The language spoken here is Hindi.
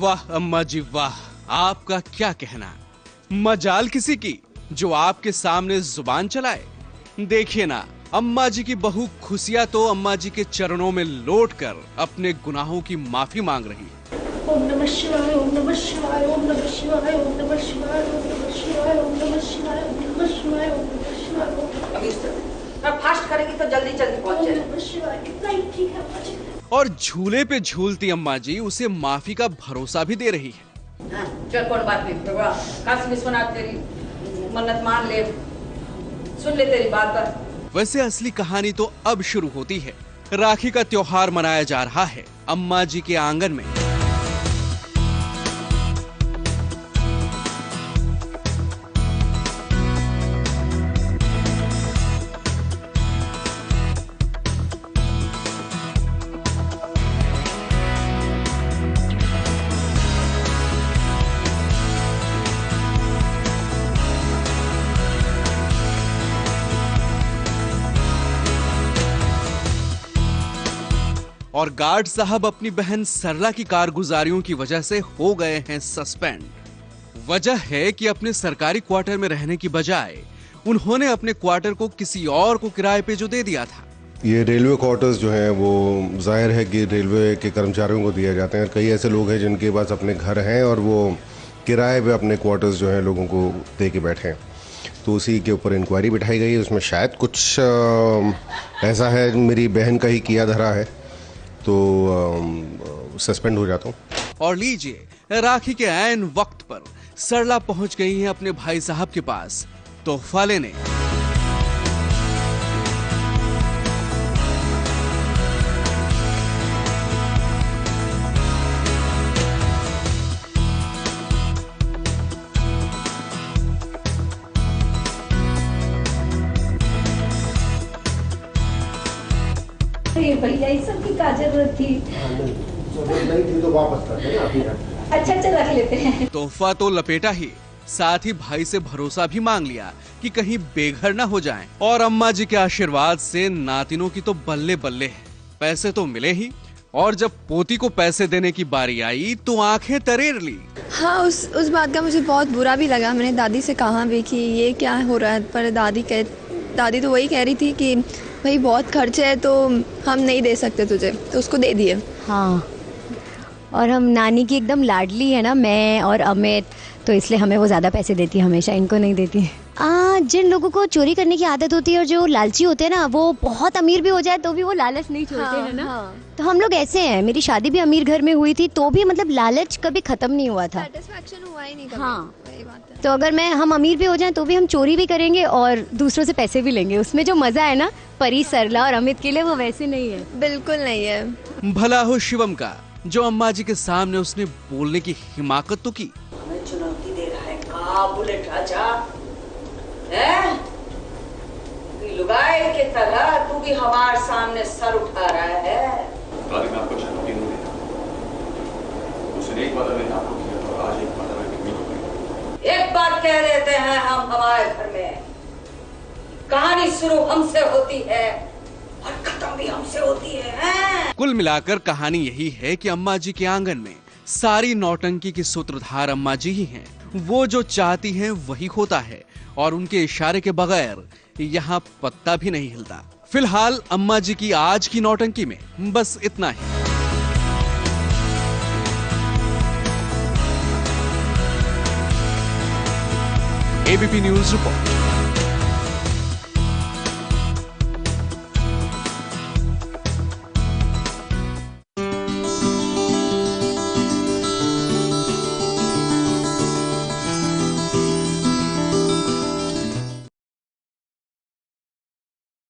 वाह अम्मा जी वाह, आपका क्या कहना। मजाल किसी की जो आपके सामने जुबान चलाए। देखिए ना, अम्मा जी की बहू खुशिया तो अम्मा जी के चरणों में लौटकर अपने गुनाहों की माफी मांग रही है। ओम नमः शिवाय, ओम नमः शिवाय, ओम नमः शिवाय, ओम नमः शिवाय, ओम नमः शिवाय, ओम नमः शिवाय, ओम नमः शिवाय, ओम नमः शिवाय। अभी मैं फास्ट करेगी तो जल्दी जल्दी पहुंच जाए। ओम नमः शिवाय, इतना ही ठीक है अम्मा जी। और झूले पे झूलती अम्मा जी उसे माफी का भरोसा भी दे रही है। हाँ, चल कोई बात नहीं, काशी विश्वनाथ तेरी मन्नत मान ले, सुन ले तेरी बात पर। वैसे असली कहानी तो अब शुरू होती है। राखी का त्योहार मनाया जा रहा है अम्मा जी के आंगन में। और गार्ड साहब अपनी बहन सरला की कारगुजारियों की वजह से हो गए हैं सस्पेंड। वजह है कि अपने सरकारी क्वार्टर में रहने की बजाय उन्होंने अपने क्वार्टर को किसी और को किराए पे जो दे दिया था। ये रेलवे क्वार्टर्स जो हैं वो जाहिर है कि रेलवे के कर्मचारियों को दिए जाते हैं। कई ऐसे लोग हैं जिनके पास अपने घर हैं और वो किराए पे अपने क्वार्टर्स जो हैं लोगों को दे के बैठे हैं। तो उसी के ऊपर इंक्वायरी बिठाई गई है। उसमें शायद कुछ ऐसा है, मेरी बहन का ही किया धरा है, तो सस्पेंड हो जाता हूँ। और लीजिए, राखी के ऐन वक्त पर सरला पहुंच गई है अपने भाई साहब के पास तोहफा लेने। अरे भैया, इस सब की क्या जरूरत थी? नहीं थी तो वापस कर देना अभी। अच्छा रख लेते हैं। तोहफा तो लपेटा ही, साथ ही भाई से भरोसा भी मांग लिया कि कहीं बेघर ना हो जाएं। और अम्मा जी के आशीर्वाद से नातिनों की तो बल्ले बल्ले है। पैसे तो मिले ही, और जब पोती को पैसे देने की बारी आई तो आंखें तरेर ली। हाँ, उस बात का मुझे बहुत बुरा भी लगा। मैंने दादी से कहा भी कि ये क्या हो रहा है, पर दादी तो वही कह रही थी कि भाई बहुत खर्च है तो हम नहीं दे सकते तुझे, तो उसको दे दिए। हाँ, और हम नानी की एकदम लाडली है ना, मैं और अमित, तो इसलिए हमें वो ज़्यादा पैसे देती है, हमेशा इनको नहीं देती। जिन लोगों को चोरी करने की आदत होती है और जो लालची होते हैं ना, वो बहुत अमीर भी हो जाए तो भी वो लालच नहीं छोड़ते हैं ना। तो हम लोग ऐसे हैं। मेरी शादी भी अमीर घर में हुई थी तो भी मतलब लालच कभी खत्म नहीं हुआ था। सेटिस्फैक्शन हुआ ही नहीं कभी। हाँ, वही बात है। तो अगर हम अमीर भी हो जाएं तो भी हम चोरी भी करेंगे और दूसरों से पैसे भी लेंगे। उसमें जो मजा है ना परी, सरला और अमित के लिए, वो वैसे नहीं है। बिल्कुल नहीं है। भला हो शिवम का, जो अम्मा जी के सामने उसने बोलने की हिमाकत तो की। हमें चुनौती दे रहा है का बुलेट राजा है? लुगाई के तरह तू भी हमारे सामने सर उठा रहा है। मैं आपको चुनौती नहीं देता। उसने एक वादा मैंने आपको किया था, आज एक वादा मैं नहीं करूंगा। एक बात कह देते हैं हम हमारे घर में, कहानी शुरू हमसे होती है और खत्म भी हमसे होती है। कुल मिलाकर कहानी यही है कि अम्मा जी के आंगन में सारी नौटंकी की सूत्रधार अम्मा जी ही हैं। वो जो चाहती हैं वही होता है, और उनके इशारे के बगैर यहाँ पत्ता भी नहीं हिलता। फिलहाल अम्मा जी की आज की नौटंकी में बस इतना ही। ABP news report.